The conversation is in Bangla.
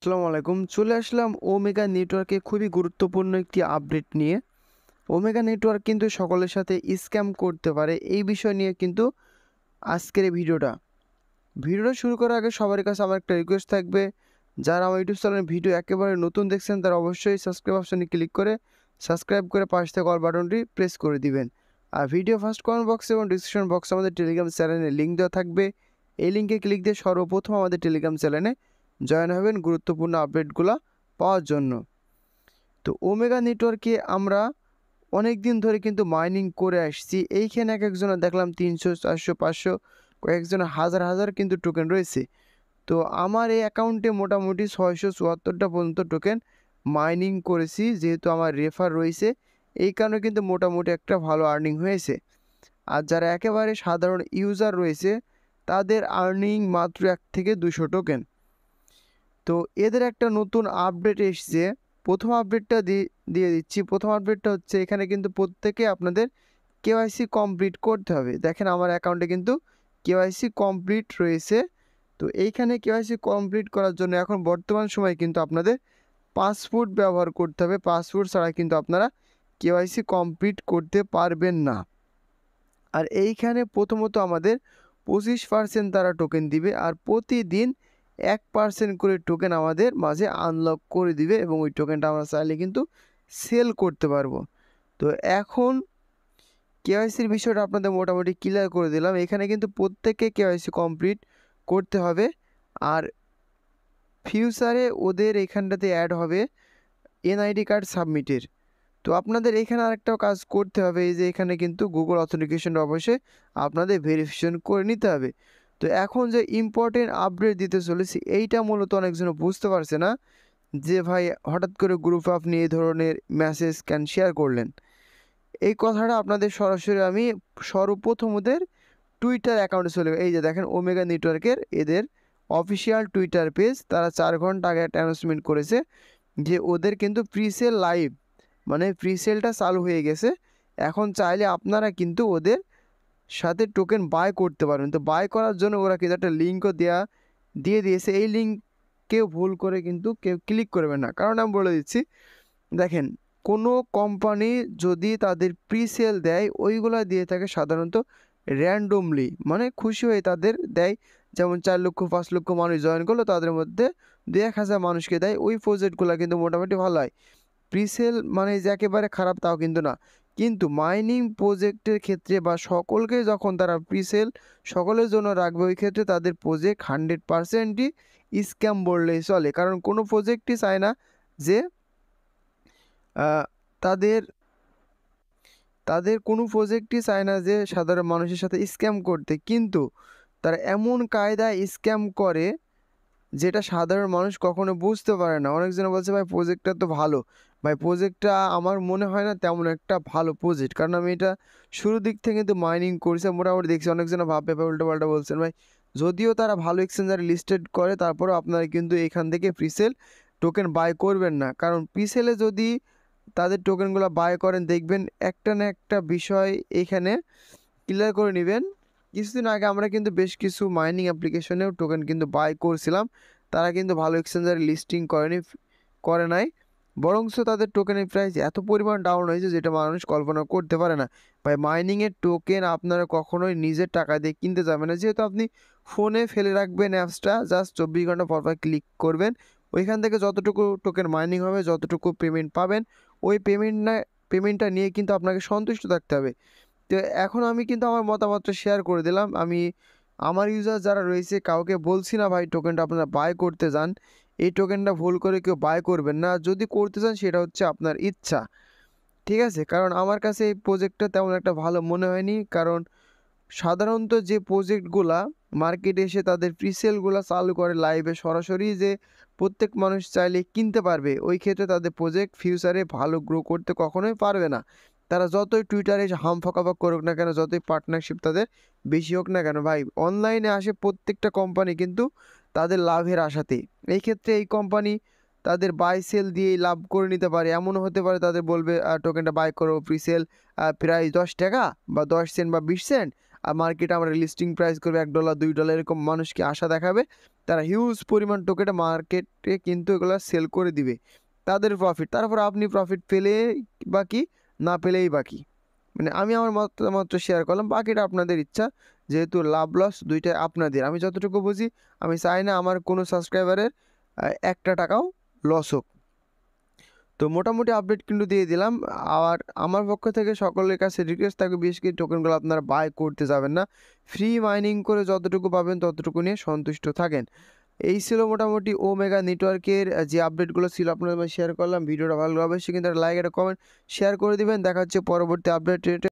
আসসালামু আলাইকুম। চলে আসলাম ওমেগা নেটওয়ার্কে খুবই গুরুত্বপূর্ণ একটি আপডেট নিয়ে। ওমেগা নেটওয়ার্ক কিন্তু সকলের সাথে স্ক্যাম করতে পারে, এই বিষয় নিয়ে কিন্তু আজকের এই ভিডিওটা শুরু করার আগে সবার কাছে আমার একটা রিকোয়েস্ট থাকবে, যারা আমার ইউটিউব চ্যানেলের ভিডিও একেবারে নতুন দেখছেন তারা অবশ্যই সাবস্ক্রাইব অপশনে ক্লিক করে সাবস্ক্রাইব করে পাশে থাকা অল বাটনটি প্রেস করে দিবেন। আর ভিডিও ফার্স্ট কমেন্ট বক্স এবং ডিসক্রিপশন বক্সে আমাদের টেলিগ্রাম চ্যানেলের লিঙ্ক দেওয়া থাকবে। এই লিঙ্কে ক্লিক দিয়ে সর্বপ্রথম আমাদের টেলিগ্রাম চ্যানেলে জয়েন হবেন গুরুত্বপূর্ণ আপডেটগুলো পাওয়ার জন্য। তো ওমেগা নেটওয়ার্কে আমরা অনেক দিন ধরে কিন্তু মাইনিং করে আসছি। এইখানে এক একজনের দেখলাম 300, 400, 500, কয়েকজনের হাজার হাজার কিন্তু টোকেন রয়েছে। তো আমার এই অ্যাকাউন্টে মোটামুটি 674টা পর্যন্ত টোকেন মাইনিং করেছি, যেহেতু আমার রেফার রয়েছে এই কারণে কিন্তু মোটামুটি একটা ভালো আর্নিং হয়েছে। আর যারা একেবারে সাধারণ ইউজার রয়েছে তাদের আর্নিং মাত্র 1 থেকে 200 টোকেন। তো এদের একটা নতুন আপডেট এসছে, প্রথম আপডেটটা দিয়ে দিচ্ছি। প্রথম আপডেটটা হচ্ছে এখানে কিন্তু প্রত্যেকে আপনাদের কেওয়াইসি কমপ্লিট করতে হবে। দেখেন আমার অ্যাকাউন্টে কিন্তু কেওয়াইসি কমপ্লিট রয়েছে। তো এইখানে কেওয়াইসি কমপ্লিট করার জন্য এখন বর্তমান সময়ে কিন্তু আপনাদের পাসপোর্ট ব্যবহার করতে হবে। পাসপোর্ট ছাড়া কিন্তু আপনারা কেওয়াইসি কমপ্লিট করতে পারবেন না। আর এইখানে প্রথমত আমাদের 25% তারা টোকেন দিবে, আর প্রতিদিন 1% করে টোকেন আমাদের মাঝে আনলক করে দিবে এবং ওই টোকেনটা আমরা চাইলে কিন্তু সেল করতে পারবো। তো এখন কেওয়াইসির বিষয়টা আপনাদের মোটামুটি ক্লিয়ার করে দিলাম। এখানে কিন্তু প্রত্যেককে কেওয়াইসি কমপ্লিট করতে হবে। আর ফিউচারে ওদের এখানটাতে অ্যাড হবে এনআইডি কার্ড সাবমিটের। তো আপনাদের এখানে আরেকটাও কাজ করতে হবে, এই যে এখানে কিন্তু গুগল অথেন্টিকেশনটা অবশ্যই আপনাদের ভেরিফিকেশন করে নিতে হবে। তো এখন যে ইম্পর্টেন্ট আপডেট দিতে চলেছি এইটা মূলত অনেকজন বুঝতে পারছে না যে ভাই হঠাৎ করে গ্রুপ আপনি এই ধরনের মেসেজ কেন শেয়ার করলেন। এই কথাটা আপনাদের সরাসরি আমি সর্বপ্রথম ওদের টুইটার অ্যাকাউন্টে চলে এই যে দেখেন ওমেগা নেটওয়ার্কের এদের অফিসিয়াল টুইটার পেজ, তারা 4 ঘন্টা আগে একটা অ্যানাউন্সমেন্ট করেছে যে ওদের কিন্তু প্রিসেল লাইভ, মানে প্রিসেলটা চালু হয়ে গেছে। এখন চাইলে আপনারা কিন্তু ওদের সাথে টোকেন বাই করতে পারবেন। তো বাই করার জন্য ওরা কিন্তু একটা লিঙ্কও দিয়ে দিয়েছে। এই লিঙ্ক কেউ ভুল করে কিন্তু কেউ ক্লিক করবে না, কারণ আমি বলে দিচ্ছি। দেখেন কোনো কোম্পানি যদি তাদের প্রিসেল দেয় ওইগুলো দিয়ে থাকে সাধারণত র্যান্ডমলি, মানে খুশি হয়ে তাদের দেয়। যেমন 4 লক্ষ 5 লক্ষ মানুষ জয়েন করলো, তাদের মধ্যে 2-1000 মানুষকে দেয়। ওই প্রজেক্টগুলো কিন্তু মোটামুটি ভালো হয়। প্রিসেল মানে যে একেবারে খারাপ তাও কিন্তু না, কিন্তু মাইনিং প্রজেক্টের ক্ষেত্রে বা সকলকে যখন তারা প্রিসেল সকলের জন্য রাখবে ওই ক্ষেত্রে তাদের প্রজেক্ট 100%ই স্ক্যাম বললেই চলে। কারণ কোনো প্রজেক্টই চায় না যে তাদের তাদের কোনো প্রজেক্টই চায় না যে সাধারণ মানুষের সাথে স্ক্যাম করতে, কিন্তু তারা এমন কায়দায় স্ক্যাম করে যেটা সাধারণ মানুষ কখনো বুঝতে পারে না। অনেকজন বলছে ভাই প্রজেক্টটা তো ভালো, ভাই প্রজেক্টটা আমার মনে হয় না তেমন একটা ভালো প্রজেক্ট, কারণ আমি এটা শুরুর দিক থেকে কিন্তু মাইনিং করছি, মোটামুটি দেখছি অনেকজন ভাববে উল্টো পাল্টা বলছেন। ভাই যদিও তারা ভালো এক্সচেঞ্জারে লিস্টেড করে তারপরেও আপনারা কিন্তু এখান থেকে প্রিসেল টোকেন বাই করবেন না, কারণ প্রিসেলে যদি তাদের টোকেনগুলো বাই করেন দেখবেন একটা না একটা বিষয় এখানে ক্লিয়ার করে নেবেন। কিছুদিন আগে আমরা কিন্তু বেশ কিছু মাইনিং অ্যাপ্লিকেশনেও টোকেন কিন্তু বাই করছিলাম, তারা কিন্তু ভালো এক্সচেঞ্জারে লিস্টিং করে নাই, বরঞ্চ তাদের টোকেনের প্রাইস এত পরিমাণ ডাউন হয়েছে যেটা মানুষ কল্পনা করতে পারে না। ভাই মাইনিংয়ের টোকেন আপনারা কখনোই নিজের টাকা দিয়ে কিনতে যাবেন না, যেহেতু আপনি ফোনে ফেলে রাখবেন অ্যাপসটা, জাস্ট 24 ঘন্টা পর পর ক্লিক করবেন, ওইখান থেকে যতটুকু টোকেন মাইনিং হবে যতটুকু পেমেন্ট পাবেন ওই পেমেন্টটা নিয়ে কিন্তু আপনাকে সন্তুষ্ট থাকতে হবে। তো এখন আমি কিন্তু আমার মতামতটা শেয়ার করে দিলাম। আমি আমার ইউজার যারা রয়েছে কাউকে বলছি না ভাই টোকেনটা আপনারা বাই করতে যান, এই টোকেনটা ভুল করে কেউ বাই করবেন না। যদি করতে চান সেটা হচ্ছে আপনার ইচ্ছা, ঠিক আছে। কারণ আমার কাছে এই প্রজেক্টটা তেমন একটা ভালো মনে হয়নি, কারণ সাধারণত যে প্রজেক্টগুলা মার্কেটে এসে তাদের প্রিসেলগুলো চালু করে লাইভে সরাসরি, যে প্রত্যেক মানুষ চাইলে কিনতে পারবে, ওই ক্ষেত্রে তাদের প্রজেক্ট ফিউচারে ভালো গ্রো করতে কখনোই পারবে না। তারা যতই টুইটারে হাম ফকাফক করুক না কেন, যতই পার্টনারশিপ তাদের বেশি হোক না কেন, ভাই অনলাইনে আসে প্রত্যেকটা কোম্পানি কিন্তু তাদের লাভের আশাতেই। এই ক্ষেত্রে এই কোম্পানি তাদের বাই সেল দিয়েই লাভ করে নিতে পারে। এমনও হতে পারে তাদের বলবে টোকেনটা বাই করো, প্রিসেল প্রাইস 10 টাকা বা 10 সেন্ট বা 20 সেন্ট, মার্কেটে আমরা লিস্টিং প্রাইস করবে $1 $2 এরকম মানুষকে আশা দেখাবে, তারা হিউজ পরিমাণ টোকেনটা মার্কেটে কিন্তু এগুলো সেল করে দিবে, তাদের প্রফিট। তারপর আপনি প্রফিট পেলে বাকি, না পেলেই বাকি। মানে আমি আমার মতামত শেয়ার করলাম, বাকিটা আপনাদের ইচ্ছা, যেহেতু লাভ লস দুইটাই আপনাদের। আমি যতটুকু বুঝি, আমি চাই না আমার কোনো সাবস্ক্রাইবারের একটা টাকাও লস হোক। তো মোটামুটি আপডেট কিন্তু দিয়ে দিলাম। আর আমার পক্ষ থেকে সকলের কাছে রিকোয়েস্ট থাকবে, বিশেষ করে টোকেনগুলো আপনারা বাই করতে যাবেন না, ফ্রি মাইনিং করে যতটুকু পাবেন ততটুকু নিয়ে সন্তুষ্ট থাকেন। এই ছিল মোটামুটি ওমেগা নেটওয়ার্কের যে আপডেটগুলো ছিল আপনাদের শেয়ার করলাম। ভিডিওটা ভালো লাগবে সে কিন্তু লাইক একটা কমেন্ট শেয়ার করে দিবেন। দেখা হচ্ছে পরবর্তী আপডেট।